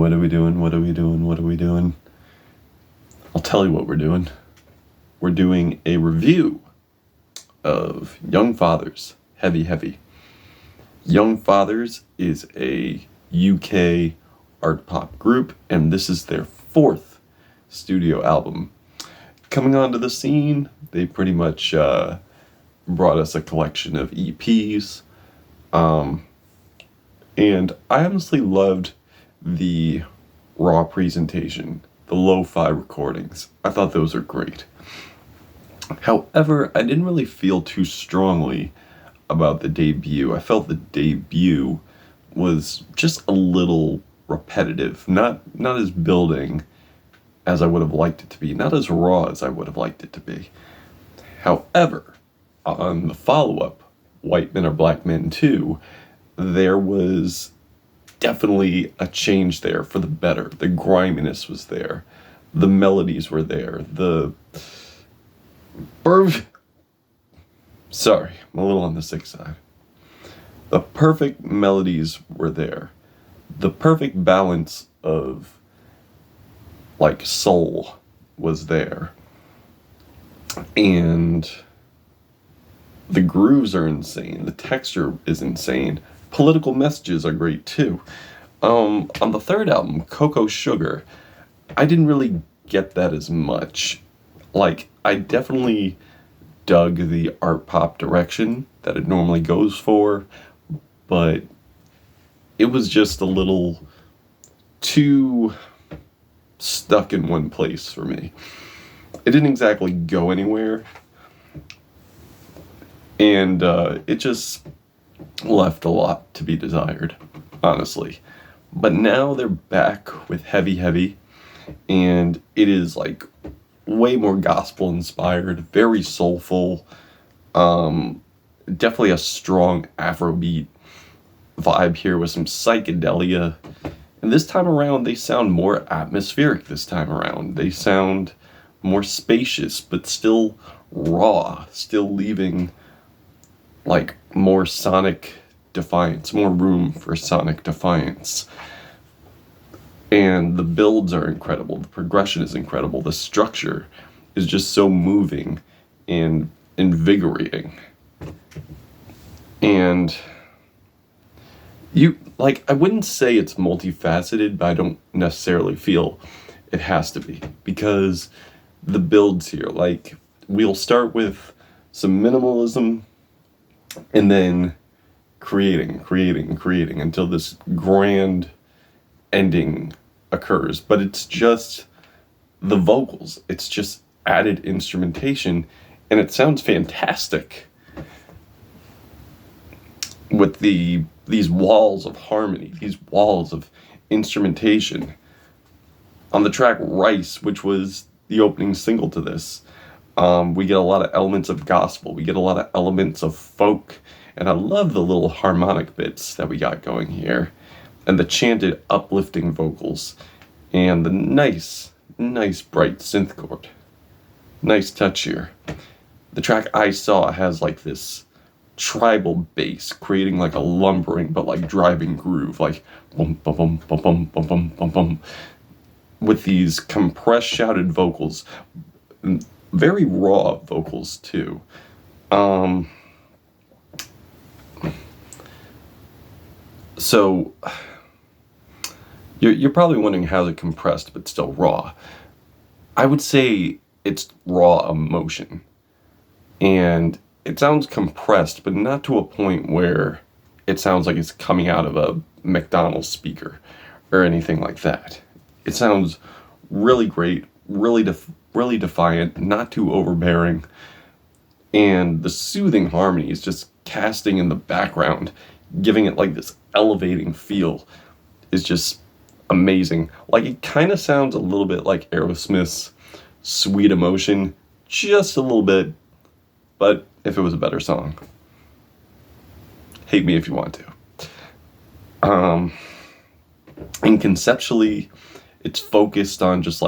What are we doing? What are we doing? What are we doing? I'll tell you what we're doing. We're doing a review of Young Fathers. Heavy. Young Fathers is a UK art pop group, and this is their fourth studio album. Coming onto the scene, they pretty much brought us a collection of EPs. And I honestly loved the raw presentation, the lo-fi recordings. I thought those were great. However, I didn't really feel too strongly about the debut. I felt the debut was just a little repetitive, not as building as I would have liked it to be, not as raw as I would have liked it to be. However, on the follow-up, White Men Are Black Men 2, there was definitely a change there for the better. The griminess was there. The melodies were there. Sorry, I'm a little on the sick side. The perfect melodies were there. The perfect balance of, soul was there. And the grooves are insane. The texture is insane. Political messages are great too. On the third album, Cocoa Sugar, I didn't really get that as much. I definitely dug the art pop direction that it normally goes for, but it was just a little too stuck in one place for me. It didn't exactly go anywhere, and it just left a lot to be desired, honestly. But now they're back with Heavy, and it is way more gospel inspired, very soulful, definitely a strong Afrobeat vibe here with some psychedelia. And this time around, they sound more atmospheric this time around. They sound more spacious, but still raw, still leaving more sonic defiance, more room for sonic defiance. And the builds are incredible. The progression is incredible. The structure is just so moving and invigorating. And I wouldn't say it's multifaceted, but I don't necessarily feel it has to be, because the builds here, we'll start with some minimalism and then creating until this grand ending occurs. But it's just the vocals, it's just added instrumentation, and it sounds fantastic with these walls of harmony, these walls of instrumentation. On the track Rice, which was the opening single to this, we get a lot of elements of gospel, we get a lot of elements of folk, and I love the little harmonic bits that we got going here, and the chanted uplifting vocals, and the nice bright synth chord. Nice touch here. The track I Saw has this tribal bass, creating a lumbering but driving groove, bum bum bum bum bum bum bum bum bum, with these compressed shouted vocals, very raw vocals too. So you're probably wondering how's it compressed but still raw. I would say it's raw emotion, and it sounds compressed, but not to a point where it sounds like it's coming out of a McDonald's speaker or anything like that. It sounds really great, really defiant, not too overbearing, and the soothing harmony is just casting in the background, giving it this elevating feel, is just amazing. It kind of sounds a little bit like Aerosmith's Sweet Emotion, just a little bit, but if it was a better song. Hate me if you want to. And conceptually, it's focused on just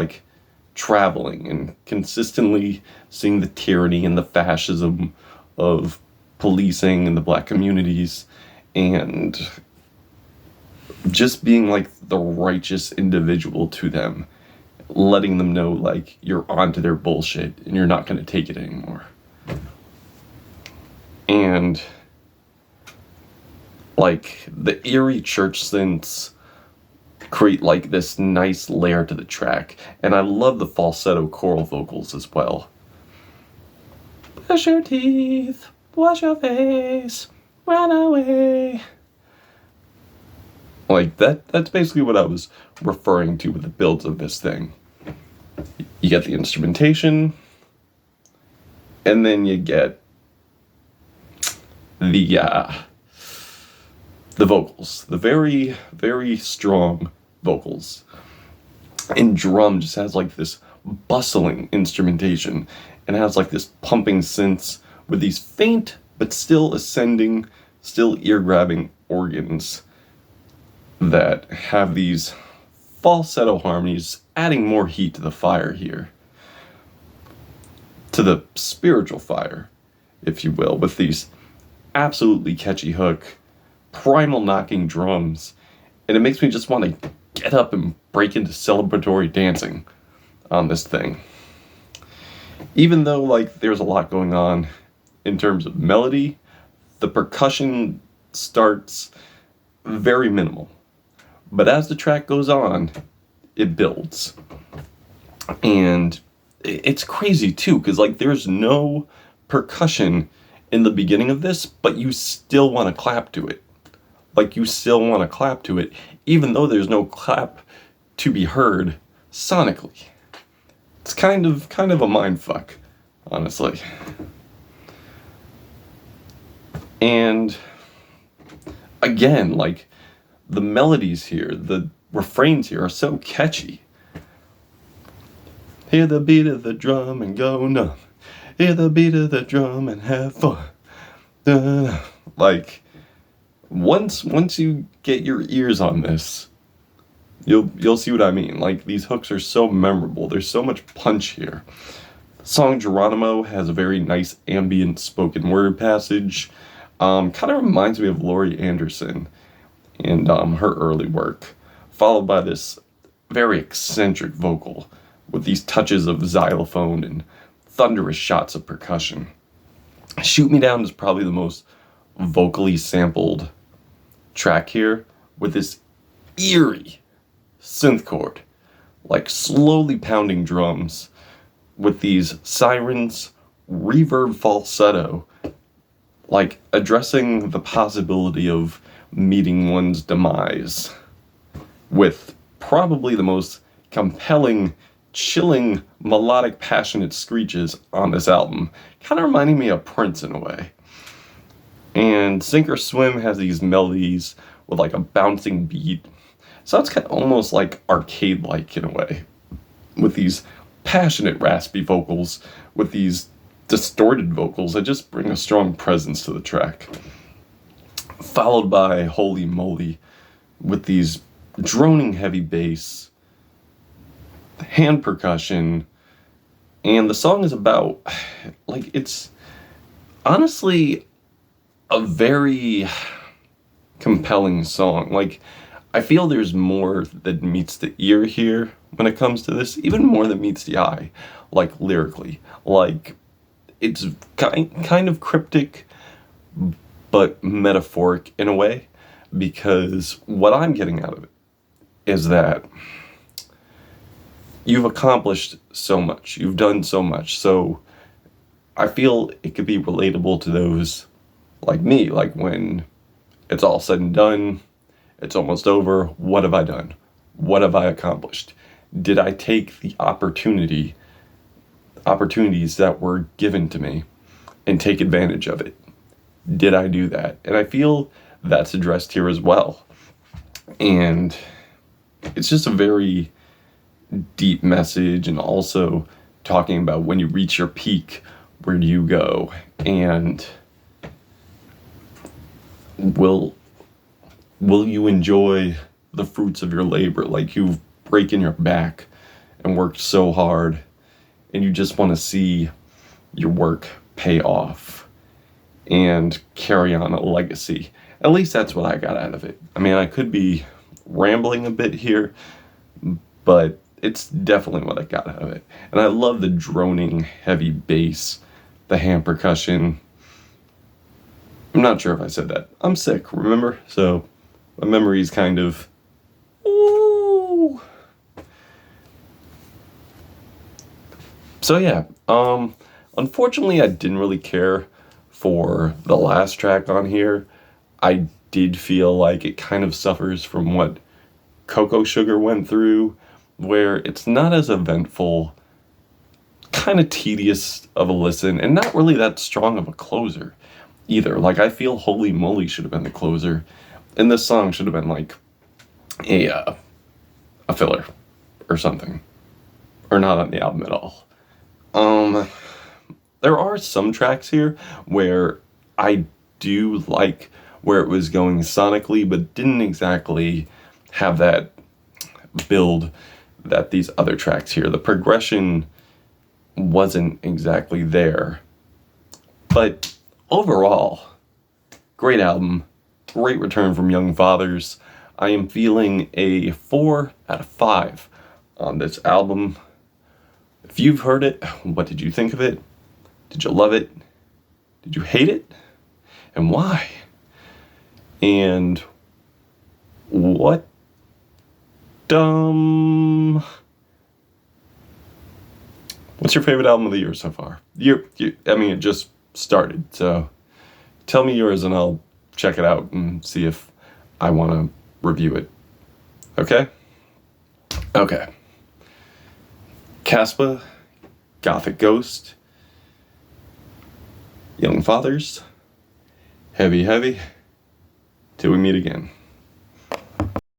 traveling and consistently seeing the tyranny and the fascism of policing in the black communities, and just being like the righteous individual to them, letting them know like you're onto their bullshit and you're not going to take it anymore. And like the eerie church synths create like this nice layer to the track, and I love the falsetto choral vocals as well. Brush your teeth, wash your face, run away. Like that's basically what I was referring to with the builds of this thing. You get the instrumentation, and then you get the vocals, the very, very strong vocals. And drum just has like this bustling instrumentation, and has like this pumping synths with these faint but still ascending, still ear-grabbing organs that have these falsetto harmonies, adding more heat to the fire here. To the spiritual fire, if you will, with these absolutely catchy hook, primal knocking drums, and it makes me just want to get up and break into celebratory dancing on this thing. Even though like there's a lot going on in terms of melody, the percussion starts very minimal. But as the track goes on, it builds. And it's crazy too, because like there's no percussion in the beginning of this, but you still want to clap to it. Like you still want to clap to it, even though there's no clap to be heard sonically. It's kind of a mind fuck, honestly. And again, like the melodies here, the refrains here are so catchy. Hear the beat of the drum and go numb. Hear the beat of the drum and have fun. Like once you get your ears on this, you'll see what I mean. Like these hooks are so memorable. There's so much punch here. The song Geronimo has a very nice ambient spoken word passage. Kind of reminds me of Laurie Anderson and her early work, followed by this very eccentric vocal with these touches of xylophone and thunderous shots of percussion. Shoot Me Down is probably the most vocally sampled track here, with this eerie synth chord, like slowly pounding drums with these sirens, reverb falsetto, like addressing the possibility of meeting one's demise, with probably the most compelling, chilling, melodic, passionate screeches on this album, kind of reminding me of Prince in a way. And Sink or Swim has these melodies with like a bouncing beat. So it's kind of almost like arcade-like in a way, with these passionate, raspy vocals, with these distorted vocals that just bring a strong presence to the track. Followed by Holy Moly, with these droning heavy bass, hand percussion, and the song is about, like, it's honestly a very compelling song. Like, I feel there's more that meets the ear here when it comes to this, even more than meets the eye, like lyrically. Like, it's kind of cryptic, but metaphoric in a way, because what I'm getting out of it is that you've accomplished so much, you've done so much, so I feel it could be relatable to those like me, like when it's all said and done, it's almost over, what have I done? What have I accomplished? Did I take the opportunities that were given to me and take advantage of it? Did I do that? And I feel that's addressed here as well. And it's just a very deep message, and also talking about when you reach your peak, where do you go? And will you enjoy the fruits of your labor? Like, you've breaking your back and worked so hard, and you just want to see your work pay off and carry on a legacy. At least that's what I got out of it. I mean, I could be rambling a bit here, but it's definitely what I got out of it. And I love the droning heavy bass, the hand percussion. I'm not sure if I said that. I'm sick, remember? So my memory's kind of... Ooh. So yeah, unfortunately I didn't really care for the last track on here. I did feel like it kind of suffers from what Cocoa Sugar went through, where it's not as eventful, kind of tedious of a listen, and not really that strong of a closer either. Like, I feel Holy Moly should have been the closer, and this song should have been like a filler or something, or not on the album at all. There are some tracks here where I do like where it was going sonically, but didn't exactly have that build that these other tracks here. The progression wasn't exactly there. But overall, great album, great return from Young Fathers. I am feeling a 4 out of 5 on this album. If you've heard it, what did you think of it? Did you love it? Did you hate it? And why? And what's your favorite album of the year so far? It just started, so tell me yours and I'll check it out and see if I want to review it. Okay? Okay. Caspa, Gothic Ghost, Young Fathers, Heavy Heavy, till we meet again.